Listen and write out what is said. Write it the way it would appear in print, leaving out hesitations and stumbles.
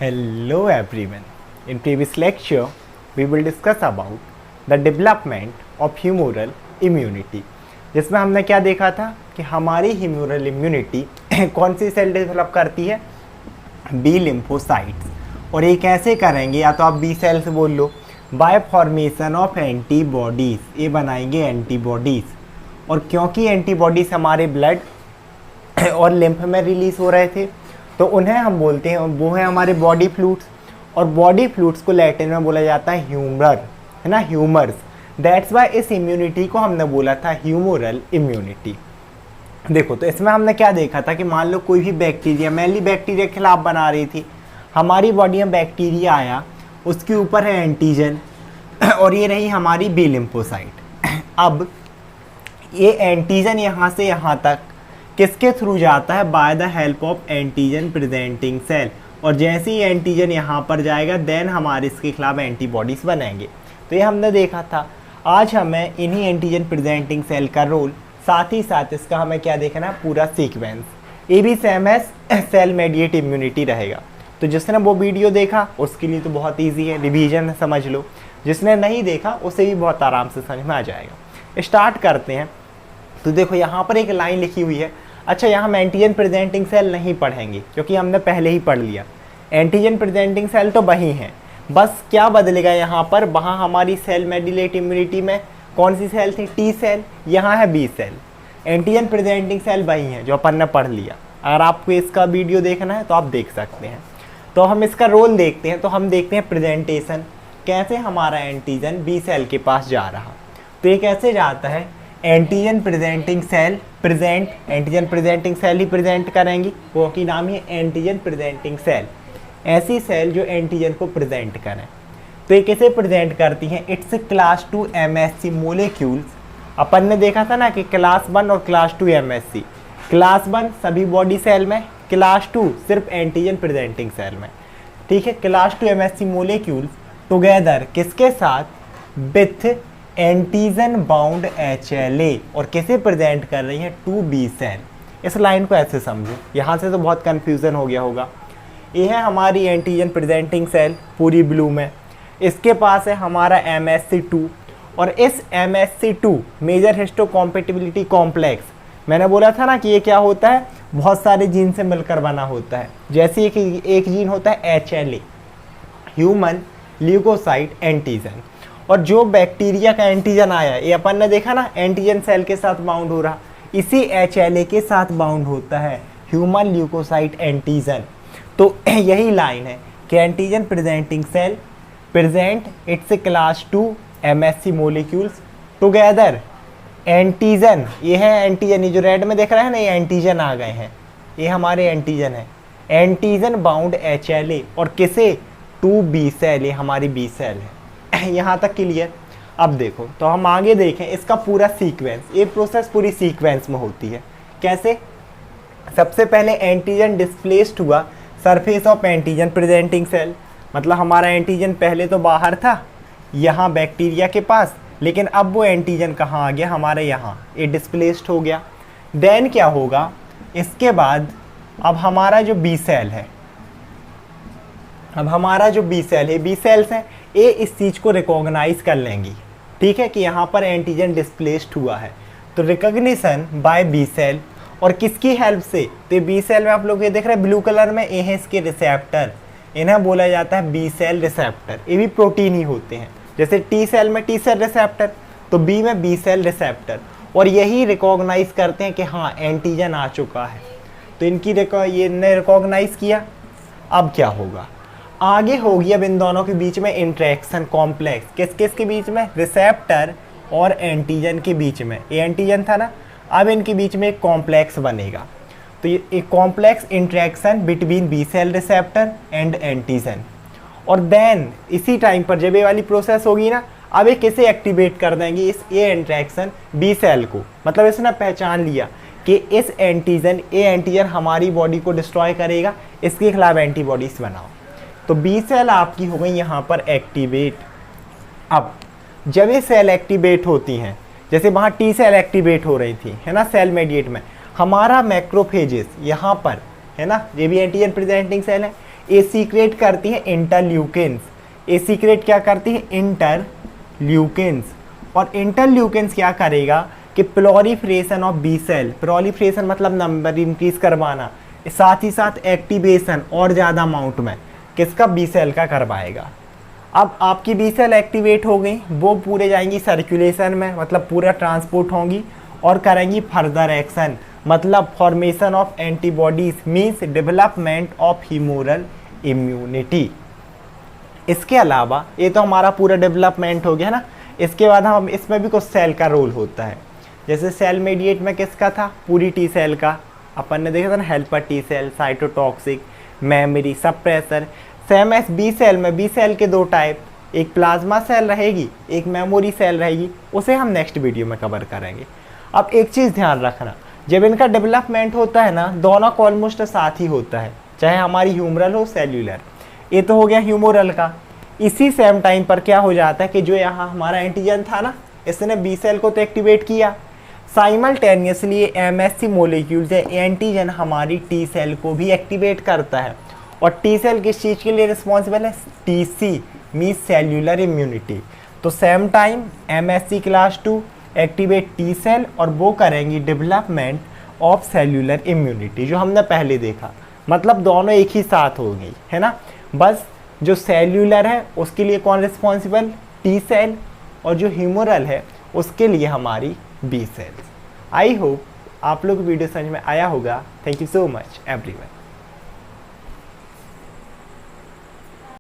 Hello everyone. In previous lecture, we will discuss about the development of humoral immunity. जिसमें हमने क्या देखा था कि हमारी ह्यूमरल इम्यूनिटी कौन सी सेल डेवलप करती है, बी लिम्फोसाइट्स। और ये कैसे करेंगे, या तो आप बी सेल्स बोल लो, बाय फॉर्मेशन ऑफ एंटीबॉडीज़, ये बनाएंगे एंटीबॉडीज़। और क्योंकि एंटीबॉडीज़ हमारे ब्लड और लिम्फ में रिलीज हो रहे थे, तो उन्हें हम बोलते हैं, वो है हमारे बॉडी फ्लूइड्स। और बॉडी फ्लूइड्स को लैटिन में बोला जाता है ह्यूमर, है ना, ह्यूमर्स। दैट्स वाई इस इम्यूनिटी को हमने बोला था ह्यूमरल इम्यूनिटी। देखो, तो इसमें हमने क्या देखा था कि मान लो कोई भी बैक्टीरिया, मेनली बैक्टीरिया के खिलाफ बना रही थी, हमारी बॉडी में बैक्टीरिया आया, उसके ऊपर है एंटीजन, और ये रही हमारी बी लिम्फोसाइट। अब ये एंटीजन यहाँ से यहाँ तक किसके थ्रू जाता है, by the help of antigen presenting cell. और जैसे ही एंटीजन यहाँ पर जाएगा, देन हमारे इसके खिलाफ एंटीबॉडीज़ बनेंगे। तो ये हमने देखा था। आज हमें इन्हीं एंटीजन प्रेजेंटिंग सेल का रोल, साथ ही साथ इसका हमें क्या देखना है, पूरा सीक्वेंस। ये भी same as cell mediate immunity रहेगा। तो जिसने वो वीडियो देखा उसके लिए तो बहुत ईजी है, रिवीजन समझ लो। जिसने नहीं देखा उसे भी बहुत आराम से समझ में आ जाएगा। स्टार्ट करते हैं। तो देखो, यहाँ पर एक लाइन लिखी हुई है। अच्छा, यहाँ हम एंटीजन प्रेजेंटिंग सेल नहीं पढ़ेंगे क्योंकि हमने पहले ही पढ़ लिया। एंटीजन प्रेजेंटिंग सेल तो वही हैं, बस क्या बदलेगा यहाँ पर, वहाँ हमारी सेल मेडिएट इम्यूनिटी में कौन सी सेल थी, टी सेल, यहाँ है B cell. Antigen presenting cell वही हैं जो अपन ने पढ़ लिया। अगर आपको इसका वीडियो देखना है तो आप देख सकते हैं। तो हम इसका रोल देखते हैं। तो हम देखते हैं प्रेजेंटेशन, कैसे हमारा एंटीजन बी सेल के पास जा रहा। तो ये कैसे जाता है, antigen presenting cell present, antigen presenting cell ही प्रेजेंट करेंगी, वो की नाम है एंटीजन प्रेजेंटिंग सेल। ऐसी सेल जो एंटीजन को प्रेजेंट करें। तो ये कैसे प्रेजेंट करती हैं, इट्स क्लास 2 MSC मोलिक्यूल्स। अपन ने देखा था ना कि क्लास 1 और क्लास 2 MSC। क्लास 1 सभी बॉडी सेल में, क्लास 2 सिर्फ एंटीजन प्रेजेंटिंग सेल में। ठीक है, क्लास 2 MSC मोलिक्यूल्स टुगेदर किसके साथ, विथ एंटीजन बाउंड HLA। और कैसे प्रेजेंट कर रही है, 2B सेल। इस लाइन को ऐसे समझो, यहाँ से तो बहुत कन्फ्यूज़न हो गया होगा। ये है हमारी एंटीजन प्रेजेंटिंग सेल पूरी ब्लू में, इसके पास है हमारा MSC2। और इस MSC2 मेजर हिस्टोकॉम्पेटिबिलिटी कॉम्प्लेक्स, मैंने बोला था ना कि ये क्या होता है, बहुत सारे जीन से मिलकर बना होता है। जैसे एक जीन होता है HLA, ह्यूमन ल्यूकोसाइट एंटीजन। और जो बैक्टीरिया का एंटीजन आया, ये अपन ने देखा ना, एंटीजन सेल के साथ बाउंड हो रहा, इसी HLA के साथ बाउंड होता है ह्यूमन ल्यूकोसाइट एंटीजन। तो यही लाइन है कि antigen presenting cell present its class 2 MSC molecules together antigen. ये है एंटीजन, ये जो रेड में देख रहा है ना, ये एंटीजन आ गए हैं, ये हमारे एंटीजन है, एंटीजन बाउंड HLA। और किसे, 2B सेल, ये हमारी B सेल है। यहाँ तक क्लियर। अब देखो, तो हम आगे देखें इसका पूरा सीक्वेंस। ये प्रोसेस पूरी सीक्वेंस में होती है। कैसे, सबसे पहले एंटीजन डिस्प्लेस्ड हुआ surface of antigen presenting cell. मतलब हमारा एंटीजन पहले तो बाहर था, यहाँ बैक्टीरिया के पास, लेकिन अब वो एंटीजन कहाँ आ गया, हमारे यहाँ, ये डिस्प्लेस्ड हो गया। देन क्या होगा, इसके बाद अब हमारा जो बी सेल है, अब हमारा जो बी सेल है, बी सेल्स हैं, ये इस चीज़ को रिकॉग्नाइज कर लेंगी। ठीक है, कि यहाँ पर एंटीजन डिस्प्लेस्ड हुआ है। तो रिकॉग्निशन बाय बी सेल। और किसकी हेल्प से, तो बी सेल में आप लोग ये देख रहे हैं ब्लू कलर में, ये है इसके रिसेप्टर, इन्हें बोला जाता है बी सेल रिसेप्टर। ये भी प्रोटीन ही होते हैं, जैसे टी सेल में टी सेल रिसेप्टर, तो बी में बी सेल रिसेप्टर। और यही रिकॉग्नाइज करते हैं कि हाँ एंटीजन आ चुका है। तो इनकी ये ने रिकॉग्नाइज किया। अब क्या होगा, आगे होगी अब इन दोनों के बीच में इंटरेक्शन कॉम्प्लेक्स। किस किस के बीच में, रिसेप्टर और एंटीजन के बीच में। ये एंटीजन था ना, अब इनके बीच में एक कॉम्प्लेक्स बनेगा। तो ये एक complex interaction between B cell receptor and antigen. और देन इसी टाइम पर जब ये वाली प्रोसेस होगी ना, अब ये किसे एक्टिवेट कर देंगे, ये इंटरेक्शन बी सेल को। मतलब इसने पहचान लिया कि इस ये एंटीजन हमारी बॉडी को डिस्ट्रॉय करेगा, इसके खिलाफ एंटीबॉडीज बनाओ। तो बी सेल आपकी हो गई यहाँ पर एक्टिवेट। अब जब ये सेल एक्टिवेट होती हैं, जैसे वहाँ टी सेल एक्टिवेट हो रही थी, है ना, सेल मेडिएट में, हमारा मैक्रोफेजेस यहाँ पर, है ना, ये भी एंटीजन प्रेजेंटिंग सेल है, ये सीक्रेट करती है इंटरल्यूकिन्स। ये सीक्रेट क्या करती है? इंटरल्यूकिन्स। और इंटरल्यूकिन्स क्या करेगा कि proliferation of B cell, proliferation मतलब नंबर इंक्रीज करवाना, साथ ही साथ एक्टिवेशन और ज़्यादा अमाउंट में किसका? बी सेल का करवाएगा। अब आपकी बी सेल एक्टिवेट हो गई, वो पूरे जाएंगी सर्कुलेशन में, मतलब पूरा ट्रांसपोर्ट होंगी और करेंगी फर्दर एक्शन, मतलब formation of antibodies, means development of humoral immunity. इसके अलावा ये तो हमारा पूरा डेवलपमेंट हो गया ना। इसके बाद हम इसमें भी कुछ सेल का रोल होता है। जैसे सेल मेडिएट में किसका था? पूरी टी सेल का। अपन ने देखा था ना, helper T cell, cytotoxic, memory, suppressor. Same as B cell में, बी सेल के दो टाइप, एक प्लाज्मा सेल रहेगी, एक मेमोरी सेल रहेगी, उसे हम नेक्स्ट वीडियो में कवर करेंगे। अब एक चीज़ ध्यान रखना, जब इनका डेवलपमेंट होता है ना, दोनों का ऑलमोस्ट साथ ही होता है, चाहे हमारी ह्यूमरल हो सेल्यूलर। ये तो हो गया ह्यूमरल का। इसी सेम टाइम पर क्या हो जाता है कि जो यहाँ हमारा एंटीजन था ना, इसने बी सेल को तो एक्टिवेट किया, साइमल्टेनियसली एमएससी मोलिक्यूल्स या एंटीजन हमारी टी सेल को भी एक्टिवेट करता है। और टी सेल किस चीज़ के लिए रिस्पॉन्सिबल है? TC means cellular immunity. तो same time MSC class 2 activate T cell और वो करेंगी डेवलपमेंट ऑफ सेल्यूलर इम्यूनिटी, जो हमने पहले देखा। मतलब दोनों एक ही साथ हो गई है ना। बस जो सेल्यूलर है उसके लिए कौन रिस्पॉन्सिबल? T cell. और जो ह्यूमरल है उसके लिए हमारी बी सेल्स। आई होप आप लोग वीडियो समझ में आया होगा। Thank you so much everyone.